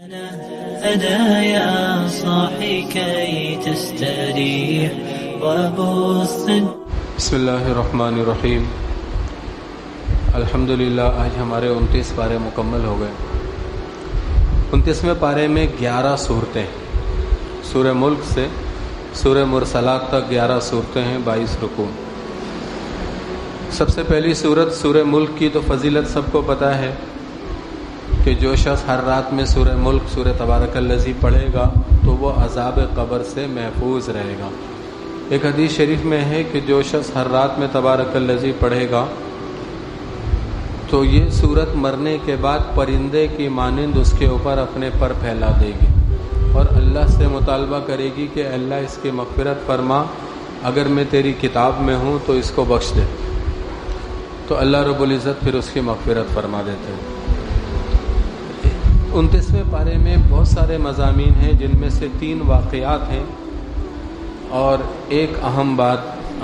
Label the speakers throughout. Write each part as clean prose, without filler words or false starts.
Speaker 1: أنا يا صاحي كي تستريح وبث.
Speaker 2: بسم اللہ الرحمن الرحیم. الحمدللہ آج ہمارے 29 پارے مکمل ہو گئے. 29ویں پارے میں 11 صورتیں، سورہ ملک سے سورہ مرسلات تک 11 صورتیں ہیں، 22 رکوع. سب سے پہلی صورت سورہ ملک کی تو فضیلت سب کو پتہ ہے کہ جو شخص ہر رات میں سورہ ملک، سورہ تبارک الذی پڑھے گا تو وہ عذاب قبر سے محفوظ رہے گا. ایک حدیث شریف میں ہے کہ جو شخص ہر رات میں تبارک الذی پڑھے گا تو یہ صورت مرنے کے بعد پرندے کی مانند اس کے اوپر اپنے پر پھیلا دے گی اور اللہ سے مطالبہ کرے گی کہ اللہ اس کی مغفرت فرما، اگر میں تیری کتاب میں ہوں تو اس کو بخش دے. تو اللہ رب العزت پھر اس کی مغفرت فرما دیتے ہیں. 29ویں پارے میں بہت سارے مضامین ہیں، جن میں سے 3 واقعات ہیں اور ایک اہم بات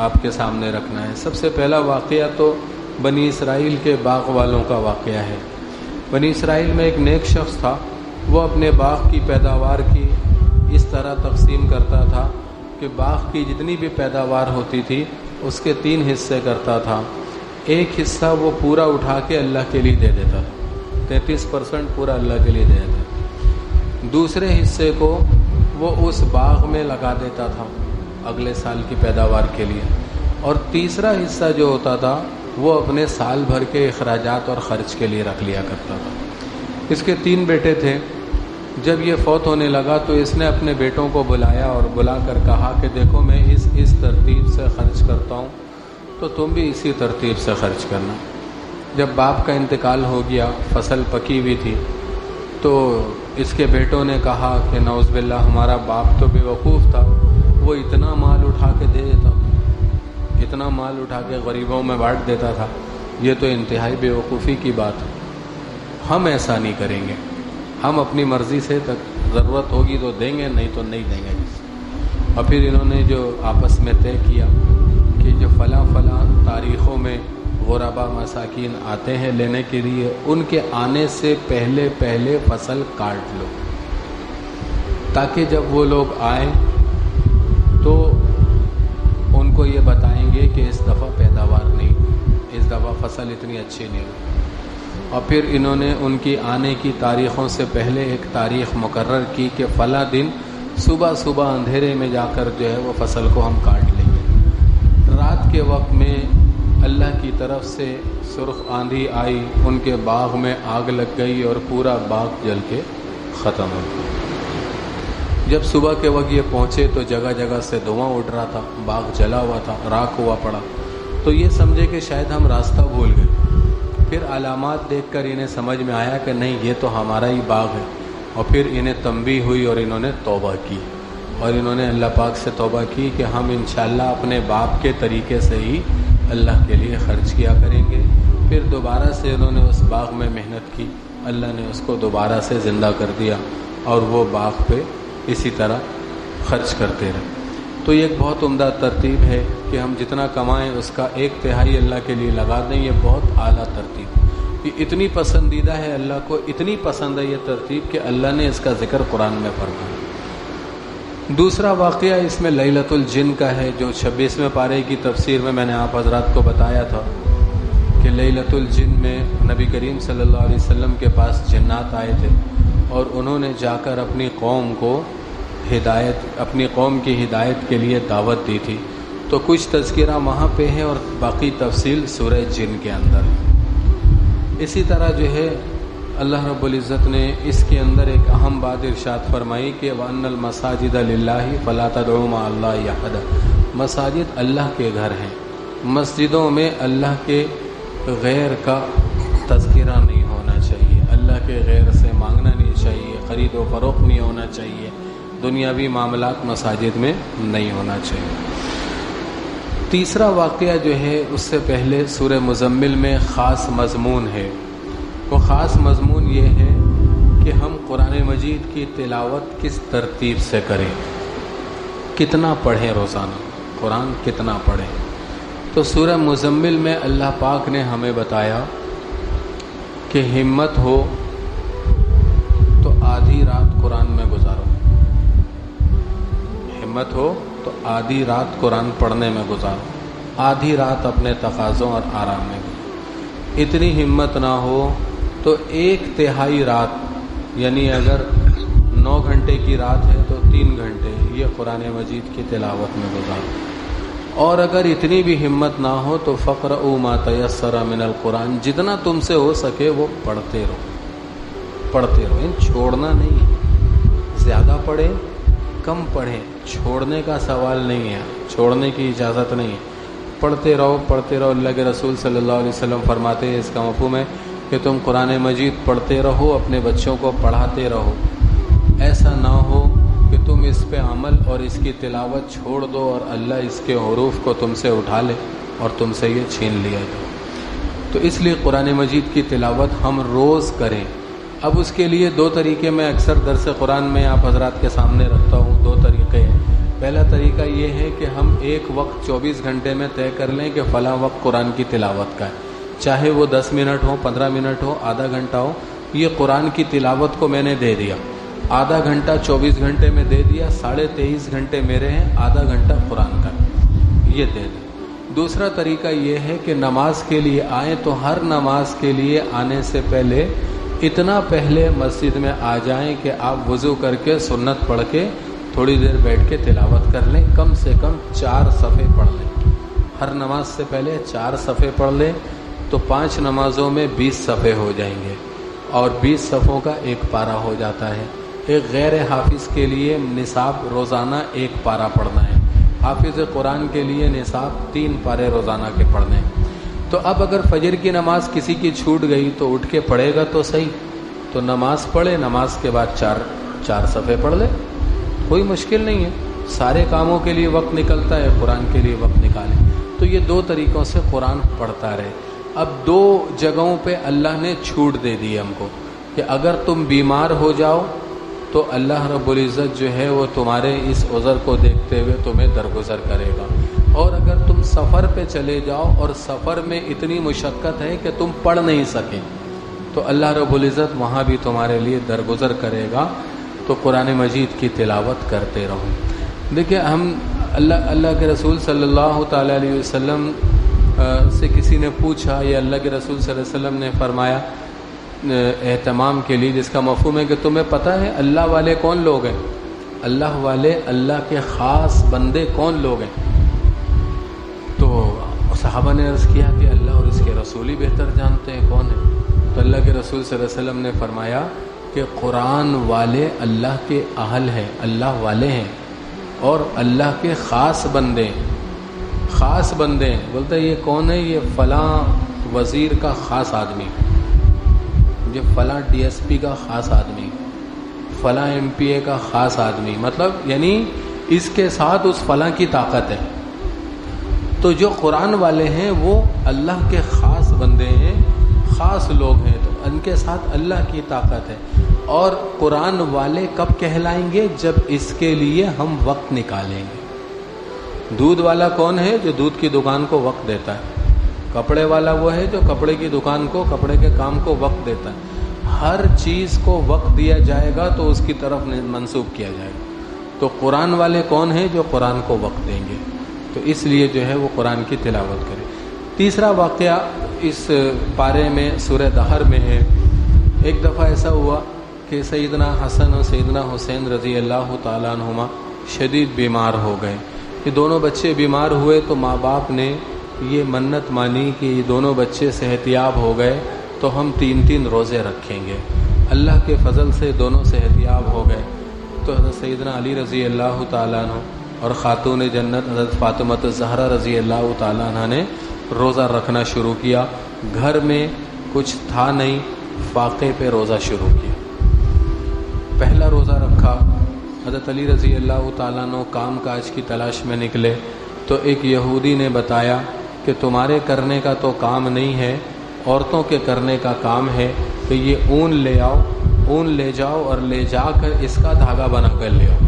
Speaker 2: آپ کے سامنے رکھنا ہے. سب سے پہلا واقعہ تو بنی اسرائیل کے باغ والوں کا واقعہ ہے. بنی اسرائیل میں ایک نیک شخص تھا، وہ اپنے باغ کی پیداوار کی اس طرح تقسیم کرتا تھا کہ باغ کی جتنی بھی پیداوار ہوتی تھی اس کے 3 حصے کرتا تھا. ایک حصہ وہ پورا اٹھا کے اللہ کے لیے دے دیتا تھا، 33% پورا اللہ کے لیے دے دیتا تھا. دوسرے حصے کو وہ اس باغ میں لگا دیتا تھا اگلے سال کی پیداوار کے لیے، اور تیسرا حصہ جو ہوتا تھا وہ اپنے سال بھر کے اخراجات اور خرچ کے لیے رکھ لیا کرتا تھا. اس کے 3 بیٹے تھے. جب یہ فوت ہونے لگا تو اس نے اپنے بیٹوں کو بلایا اور بلا کر کہا کہ دیکھو میں اس ترتیب سے خرچ کرتا ہوں تو تم بھی اسی ترتیب سے خرچ کرنا. جب باپ کا انتقال ہو گیا، فصل پکی ہوئی تھی، تو اس کے بیٹوں نے کہا کہ نعوذ باللہ ہمارا باپ تو بے وقوف تھا، وہ اتنا مال اٹھا کے دے دیتا، اتنا مال اٹھا کے غریبوں میں بانٹ دیتا تھا، یہ تو انتہائی بے وقوفی کی بات ہے. ہم ایسا نہیں کریں گے، ہم اپنی مرضی سے تک ضرورت ہوگی تو دیں گے، نہیں تو نہیں دیں گے. اور پھر انہوں نے جو آپس میں طے کیا کہ جو فلاں تاریخوں میں غربا مساکین آتے ہیں لینے کے لیے، ان کے آنے سے پہلے فصل کاٹ لو، تاکہ جب وہ لوگ آئیں تو ان کو یہ بتائیں گے کہ اس دفعہ پیداوار نہیں ہوئی، اس دفعہ فصل اتنی اچھی نہیں ہوئی. اور پھر انہوں نے ان کی آنے کی تاریخوں سے پہلے ایک تاریخ مقرر کی کہ فلاں دن صبح اندھیرے میں جا کر جو ہے وہ فصل کو ہم کاٹ لیں گے. رات کے وقت میں اللہ کی طرف سے سرخ آندھی آئی، ان کے باغ میں آگ لگ گئی اور پورا باغ جل کے ختم ہو گیا. جب صبح کے وقت یہ پہنچے تو جگہ جگہ سے دھواں اٹھ رہا تھا، باغ جلا ہوا تھا، راکھ ہوا پڑا. تو یہ سمجھے کہ شاید ہم راستہ بھول گئے. پھر علامات دیکھ کر انہیں سمجھ میں آیا کہ نہیں، یہ تو ہمارا ہی باغ ہے. اور پھر انہیں تنبیہ ہوئی اور انہوں نے توبہ کی، اور انہوں نے اللہ پاک سے توبہ کی کہ ہم انشاءاللہ اپنے باپ کے طریقے سے ہی اللہ کے لیے خرچ کیا کریں گے. پھر دوبارہ سے انہوں نے اس باغ میں محنت کی، اللہ نے اس کو دوبارہ سے زندہ کر دیا اور وہ باغ پہ اسی طرح خرچ کرتے رہے. تو یہ ایک بہت عمدہ ترتیب ہے کہ ہم جتنا کمائیں اس کا 1/3 اللہ کے لیے لگا دیں. یہ بہت اعلیٰ ترتیب، یہ اتنی پسندیدہ ہے اللہ کو، اتنی پسند ہے یہ ترتیب کہ اللہ نے اس کا ذکر قرآن میں فرمایا. دوسرا واقعہ اس میں لیلۃ الجن کا ہے، جو 26ویں پارے کی تفسیر میں نے آپ حضرات کو بتایا تھا کہ لیلۃ الجن میں نبی کریم صلی اللہ علیہ وسلم کے پاس جنات آئے تھے اور انہوں نے جا کر اپنی قوم کی ہدایت کے لیے دعوت دی تھی. تو کچھ تذکرہ وہاں پہ ہے اور باقی تفصیل سورہ جن کے اندر ہے. اسی طرح جو ہے اللہ رب العزت نے اس کے اندر ایک اہم بات ارشاد فرمائی کہ وَأَنَّ الْمَسَاجِدَ لِلَّهِ فَلَا تَدْعُوا مَعَ اللَّهِ أَحَدًا. مساجد اللہ کے گھر ہیں، مسجدوں میں اللہ کے غیر کا تذکرہ نہیں ہونا چاہیے، اللہ کے غیر سے مانگنا نہیں چاہیے، خرید و فروخت نہیں ہونا چاہیے، دنیاوی معاملات مساجد میں نہیں ہونا چاہیے. تیسرا واقعہ جو ہے اس سے پہلے سورہ مزمل میں خاص مضمون ہے. وہ خاص مضمون یہ ہے کہ ہم قرآن مجید کی تلاوت کس ترتیب سے کریں، کتنا پڑھیں روزانہ، قرآن کتنا پڑھیں. تو سورہ مزمل میں اللہ پاک نے ہمیں بتایا کہ ہمت ہو تو آدھی رات ہمت ہو تو آدھی رات قرآن پڑھنے میں گزارو، آدھی رات اپنے تقاضوں اور آرام میں گزارو۔ اتنی ہمت نہ ہو تو 1/3 رات، یعنی اگر 9 گھنٹے کی رات ہے تو 3 گھنٹے یہ قرآن مجید کی تلاوت میں گزارو۔ اور اگر اتنی بھی ہمت نہ ہو تو فقرؤوا ما تیسر من القرآن، جتنا تم سے ہو سکے وہ پڑھتے رہو، پڑھتے رہو، چھوڑنا نہیں ہے، زیادہ پڑھے کم پڑھیں، چھوڑنے کا سوال نہیں ہے، چھوڑنے کی اجازت نہیں ہے، پڑھتے رہو پڑھتے رہو۔ اللہ کے رسول صلی اللہ علیہ وسلم فرماتے ہیں اس کا مفہوم ہے کہ تم قرآن مجید پڑھتے رہو، اپنے بچوں کو پڑھاتے رہو، ایسا نہ ہو کہ تم اس پہ عمل اور اس کی تلاوت چھوڑ دو اور اللہ اس کے حروف کو تم سے اٹھا لے اور تم سے یہ چھین لیا جائے۔ تو اس لیے قرآن مجید کی تلاوت ہم روز کریں۔ اب اس کے لیے 2 طریقے میں اکثر درس قرآن میں آپ حضرات کے سامنے رکھتا ہوں، 2 طریقے ہیں۔ پہلا طریقہ یہ ہے کہ ہم ایک وقت 24 گھنٹے میں طے کر لیں کہ فلاں وقت قرآن کی تلاوت کا ہے، چاہے وہ 10 منٹ ہو، 15 منٹ ہو، آدھا گھنٹہ ہو، یہ قرآن کی تلاوت کو میں نے دے دیا، آدھا گھنٹہ 24 گھنٹے میں دے دیا، 23.5 گھنٹے میرے ہیں، آدھا گھنٹہ قرآن کا، یہ دے دیں۔ دوسرا طریقہ یہ ہے کہ نماز کے لیے آئیں تو ہر نماز کے لیے آنے سے پہلے اتنا پہلے مسجد میں آ جائیں کہ آپ وضو کر کے سنت پڑھ کے تھوڑی دیر بیٹھ کے تلاوت کر لیں، کم سے کم 4 صفحے پڑھ لیں، ہر نماز سے پہلے 4 صفحے پڑھ لیں تو 5 نمازوں میں 20 صفحے ہو جائیں گے اور 20 صفحوں کا 1 پارہ ہو جاتا ہے۔ ایک غیر حافظ کے لیے نصاب روزانہ 1 پارہ پڑھنا ہے، حافظ قرآن کے لیے نصاب 3 پارے روزانہ کے پڑھنے ہیں۔ تو اب اگر فجر کی نماز کسی کی چھوٹ گئی تو اٹھ کے پڑھے گا تو صحیح، تو نماز پڑھے، نماز کے بعد 4 صفحے پڑھ لے، کوئی مشکل نہیں ہے، سارے کاموں کے لیے وقت نکلتا ہے، قرآن کے لیے وقت نکالیں۔ تو یہ 2 طریقوں سے قرآن پڑھتا رہے۔ اب 2 جگہوں پہ اللہ نے چھوٹ دے دی ہم کو کہ اگر تم بیمار ہو جاؤ تو اللہ رب العزت جو ہے وہ تمہارے اس عذر کو دیکھتے ہوئے تمہیں درگزر کرے گا، اور اگر تم سفر پہ چلے جاؤ اور سفر میں اتنی مشقت ہے کہ تم پڑھ نہیں سکے تو اللہ رب العزت وہاں بھی تمہارے لیے درگزر کرے گا۔ تو قرآن مجید کی تلاوت کرتے رہو۔ دیکھیں ہم اللہ کے رسول صلی اللہ تعالیٰ علیہ وسلم سے کسی نے پوچھا، یا اللہ کے رسول صلی اللہ علیہ وسلم نے فرمایا اہتمام کے لیے، جس کا مفہوم ہے کہ تمہیں پتہ ہے اللہ والے کون لوگ ہیں، اللہ والے، اللہ کے خاص بندے کون لوگ ہیں؟ تو صحابہ نے عرض کیا کہ اللہ اور اس کے رسول ہی بہتر جانتے ہیں کون ہے۔ تو اللہ کے رسول صلی اللہ علیہ وسلم نے فرمایا کہ قرآن والے اللہ کے اہل ہیں، اللہ والے ہیں، اور اللہ کے خاص بندے ہیں، خاص بندے ہیں۔ بولتا ہے یہ کون ہے؟ یہ فلاں وزیر کا خاص آدمی، یہ فلاں ڈی ایس پی کا خاص آدمی، فلاں ایم پی اے کا خاص آدمی، مطلب یعنی اس کے ساتھ اس فلاں کی طاقت ہے۔ تو جو قرآن والے ہیں وہ اللہ کے خاص بندے ہیں، خاص لوگ ہیں، تو ان کے ساتھ اللہ کی طاقت ہے۔ اور قرآن والے کب کہلائیں گے؟ جب اس کے لیے ہم وقت نکالیں گے۔ دودھ والا کون ہے؟ جو دودھ کی دکان کو وقت دیتا ہے۔ کپڑے والا وہ ہے جو کپڑے کی دکان کو، کپڑے کے کام کو وقت دیتا ہے۔ ہر چیز کو وقت دیا جائے گا تو اس کی طرف منسوب کیا جائے گا۔ تو قرآن والے کون ہیں؟ جو قرآن کو وقت دیں گے۔ تو اس لیے جو ہے وہ قرآن کی تلاوت کرے۔ تیسرا واقعہ اس پارے میں سورہ دہر میں ہے۔ ایک دفعہ ایسا ہوا کہ سیدنا حسن اور سیدنا حسین رضی اللہ تعالیٰ عنہما شدید بیمار ہو گئے۔ یہ دونوں بچے بیمار ہوئے تو ماں باپ نے یہ منت مانی کہ یہ دونوں بچے صحت یاب ہو گئے تو ہم 3 روزے رکھیں گے۔ اللہ کے فضل سے دونوں صحت یاب ہو گئے تو حضرت سیدنا علی رضی اللہ تعالیٰ عنہ اور خاتون جنت حضرت فاطمہ الزہرا رضی اللہ تعالیٰ عنہ نے روزہ رکھنا شروع کیا۔ گھر میں کچھ تھا نہیں، فاقے پہ روزہ شروع کیا۔ پہلا روزہ رکھا، حضرت علی رضی اللہ تعالیٰ عنہ کام کاج کی تلاش میں نکلے تو ایک یہودی نے بتایا کہ تمہارے کرنے کا تو کام نہیں ہے، عورتوں کے کرنے کا کام ہے کہ یہ اون لے آؤ، اون لے جاؤ اور لے جا کر اس کا دھاگا بنا کر لے آؤ،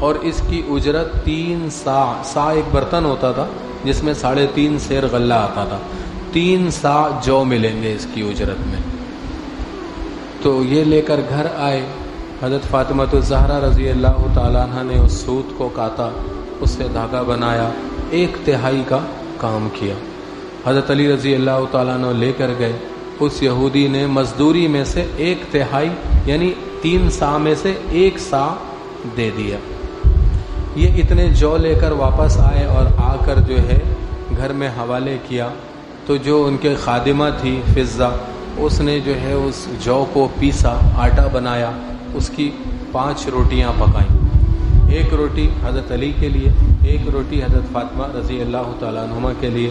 Speaker 2: اور اس کی اجرت 3 سا ایک برتن ہوتا تھا جس میں 3.5 سیر غلہ آتا تھا، 3 سا جو ملیں گے اس کی اجرت میں۔ تو یہ لے کر گھر آئے حضرت فاطمہ الزہرا رضی اللہ تعالیٰ عنہ نے اس سوت کو کاتا، اس سے دھاگا بنایا، 1/3 کا کام کیا۔ حضرت علی رضی اللہ تعالیٰ عنہ لے کر گئے، اس یہودی نے مزدوری میں سے 1/3 یعنی 3 سا میں سے 1 سا دے دیا۔ یہ اتنے جو لے کر واپس آئے اور آ کر جو ہے گھر میں حوالے کیا، تو جو ان کے خادمہ تھی فضہ، اس نے جو ہے اس جو کو پیسا، آٹا بنایا، اس کی 5 روٹیاں پکائیں، 1 روٹی حضرت علی کے لیے، 1 روٹی حضرت فاطمہ رضی اللہ تعالیٰ عنہما کے لیے،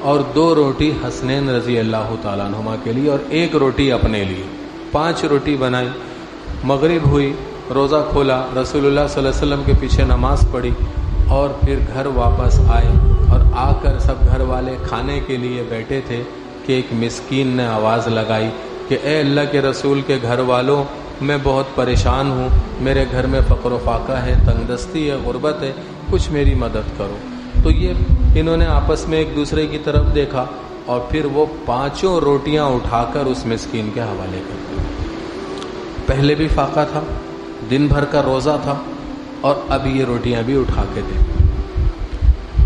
Speaker 2: اور 2 روٹی حسنین رضی اللہ تعالیٰ عنہما کے لیے، اور 1 روٹی اپنے لیے۔ 5 روٹی بنائی۔ مغرب ہوئی، روزہ کھولا، رسول اللہ صلی اللہ علیہ وسلم کے پیچھے نماز پڑھی، اور پھر گھر واپس آئے، اور آ کر سب گھر والے کھانے کے لیے بیٹھے تھے کہ ایک مسکین نے آواز لگائی کہ اے اللہ کے رسول کے گھر والوں، میں بہت پریشان ہوں، میرے گھر میں فقر و فاقہ ہے، تنگ دستی ہے، غربت ہے، کچھ میری مدد کرو۔ تو یہ انہوں نے آپس میں ایک دوسرے کی طرف دیکھا، اور پھر وہ 5 روٹیاں اٹھا کر اس مسکین کے حوالے کر دیں۔ پہلے بھی فاقہ تھا، دن بھر کا روزہ تھا، اور اب یہ روٹیاں بھی اٹھا کے دیں۔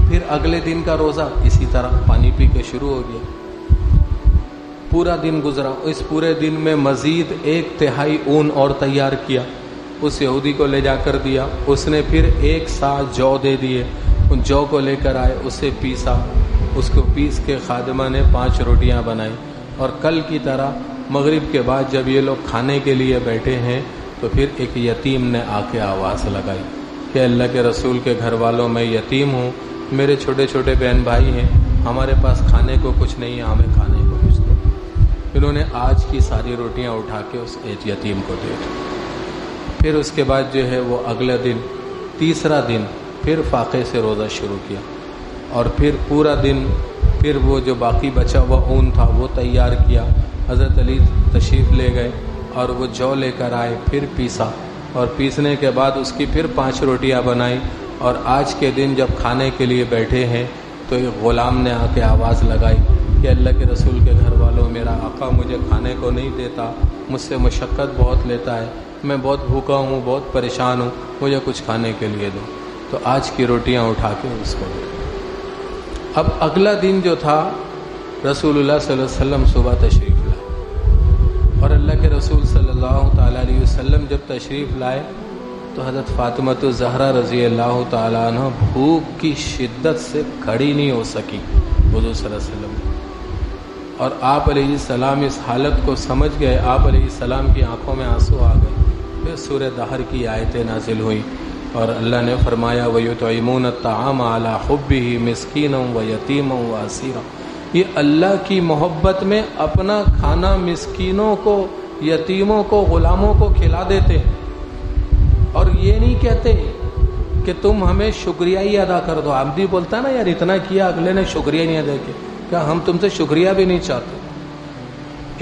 Speaker 2: پھر اگلے دن کا روزہ اسی طرح پانی پی کے شروع ہو گیا۔ پورا دن گزرا، اس پورے دن میں مزید 1/3 اون اور تیار کیا، اس یہودی کو لے جا کر دیا، اس نے پھر 1 سا جو دے دیے، ان جو کو لے کر آئے، اسے پیسا، اس کو پیس کے خادمہ نے 5 روٹیاں بنائی، اور کل کی طرح مغرب کے بعد جب یہ لوگ کھانے کے لیے بیٹھے ہیں، تو پھر ایک یتیم نے آ کے آواز لگائی کہ اللہ کے رسول کے گھر والوں، میں یتیم ہوں، میرے چھوٹے چھوٹے بہن بھائی ہیں، ہمارے پاس کھانے کو کچھ نہیں ہے، ہمیں کھانے کو کچھ دو۔ انہوں نے آج کی ساری روٹیاں اٹھا کے اس یتیم کو دے دی۔ پھر اس کے بعد جو ہے وہ اگلا دن، تیسرا دن، پھر فاقے سے روزہ شروع کیا، اور پھر پورا دن پھر وہ جو باقی بچا ہوا اون تھا وہ تیار کیا، حضرت علی تشریف لے گئے اور وہ جو لے کر آئے، پھر پیسا، اور پیسنے کے بعد اس کی پھر 5 روٹیاں بنائی، اور آج کے دن جب کھانے کے لیے بیٹھے ہیں تو ایک غلام نے آ کے آواز لگائی کہ اللہ کے رسول کے گھر والوں، میرا آقا مجھے کھانے کو نہیں دیتا، مجھ سے مشقت بہت لیتا ہے، میں بہت بھوکا ہوں، بہت پریشان ہوں، مجھے کچھ کھانے کے لیے دو۔ تو آج کی روٹیاں اٹھا کے اس کو دو۔ اب اگلا دن جو تھا، رسول اللہ صلی اللہ علیہ وسلم صبح تشریف لائے، اور اللہ کے رسول صلی اللہ تعالیٰ علیہ وسلم جب تشریف لائے تو حضرت فاطمہ الزہرا رضی اللہ تعالیٰ عنہ بھوک کی شدت سے کھڑی نہیں ہو سکی حضور صلی اللہ علیہ وسلم، اور آپ علیہ السلام اس حالت کو سمجھ گئے، آپ علیہ السلام کی آنکھوں میں آنسو آ گئے۔ پھر سورہ دہر کی آیتیں نازل ہوئی، اور اللہ نے فرمایا وَيُطْعِمُونَ الطَّعَامَ عَلَىٰ حُبِّهِ مِسْكِينًا وَيَتِيمًا وَأَسِيرًا، یہ اللہ کی محبت میں اپنا کھانا مسکینوں کو، یتیموں کو، غلاموں کو کھلا دیتے ہیں، اور یہ نہیں کہتے کہ تم ہمیں شکریہ ہی ادا کر دو۔ عبدی بولتا نا یار اتنا کیا، اگلے نے شکریہ نہیں ادا کیا، کیا ہم تم سے شکریہ بھی نہیں چاہتے؟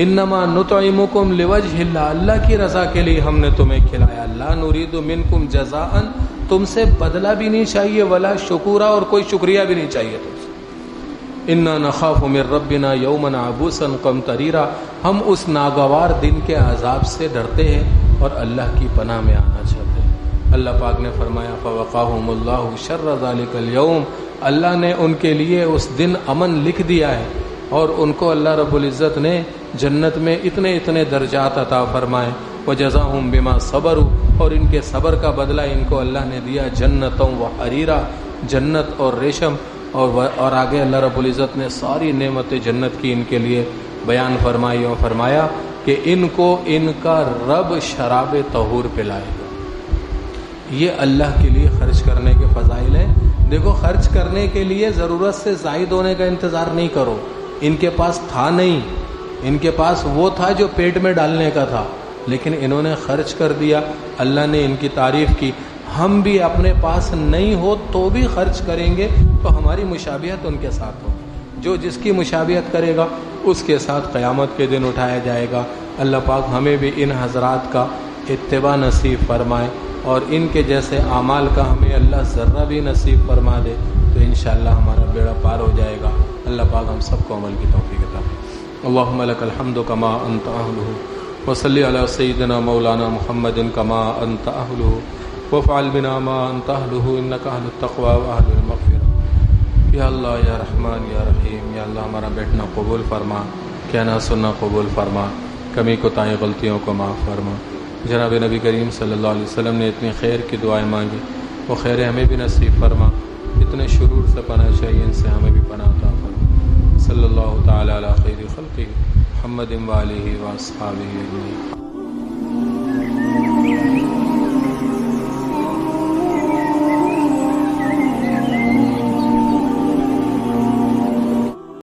Speaker 2: انما نطعمکم لوجہ اللہ، اللہ کی رضا کے لیے ہم نے تمہیں کھلایا، لا نرید منکم جزاء، تم سے بدلہ بھی نہیں چاہیے، ولا شکورا، اور کوئی شکریہ بھی نہیں چاہیے تم سے۔ انا نخاف من ربنا یوما عبوسا قمطریرا، ہم اس ناگوار دن کے عذاب سے ڈرتے ہیں اور اللہ کی پناہ میں آنا چاہتے ہیں۔ اللہ پاک نے فرمایا فوقاہم اللہ شر ذلک اليوم، اللہ نے ان کے لیے اس دن امن لکھ دیا ہے، اور ان کو اللہ رب العزت نے جنت میں اتنے اتنے درجات عطا فرمائے، وجزاہم بما صبروا، اور ان کے صبر کا بدلہ ان کو اللہ نے دیا جنتوں وحریرا، جنت اور ریشم، اور آگے اللہ رب العزت نے ساری نعمت جنت کی ان کے لیے بیان فرمائی، اور فرمایا کہ ان کو ان کا رب شراب طہور پلائے گا۔ یہ اللہ کے لیے خرچ کرنے کے فضائل ہیں۔ دیکھو، خرچ کرنے کے لیے ضرورت سے زائد ہونے کا انتظار نہیں کرو، ان کے پاس تھا نہیں، ان کے پاس وہ تھا جو پیٹ میں ڈالنے کا تھا، لیکن انہوں نے خرچ کر دیا، اللہ نے ان کی تعریف کی۔ ہم بھی اپنے پاس نہیں ہو تو بھی خرچ کریں گے تو ہماری مشابہت ان کے ساتھ ہوگی، جو جس کی مشابہت کرے گا اس کے ساتھ قیامت کے دن اٹھایا جائے گا۔ اللہ پاک ہمیں بھی ان حضرات کا اتباع نصیب فرمائے، اور ان کے جیسے اعمال کا ہمیں اللہ ذرہ بھی نصیب فرما دے، تو انشاءاللہ ہمارا بیڑا پار ہو جائے گا۔ اللہ پاک ہم سب کو عمل کی توفیق عطا فرمائے۔ اللہم لک الحمد کما انت اہلہ وصلی علی سیدنا مولانا محمد کما انت اہلہ وفعل بنا ما انت اہلہ انک اہل التقوی واہل المغفرہ۔ یا اللہ یا رحمان یا رحیم، یا اللہ ہمارا بیٹھنا قبول فرما، کہنا سننا قبول فرما، کمی کوتاہی غلطیوں کو معاف فرما۔ جناب نبی کریم صلی اللہ علیہ وسلم نے اتنی خیر کی دعائیں مانگی، وہ خیر ہمیں بھی نصیب فرما۔ اتنے شرور سے پناہ چاہیے، ان سے ہمیں بھی پناہ عطا فرما۔ صلی اللہ تعالی علی خیر خلقہ محمد و آلہ و اصحابہ اجمعین۔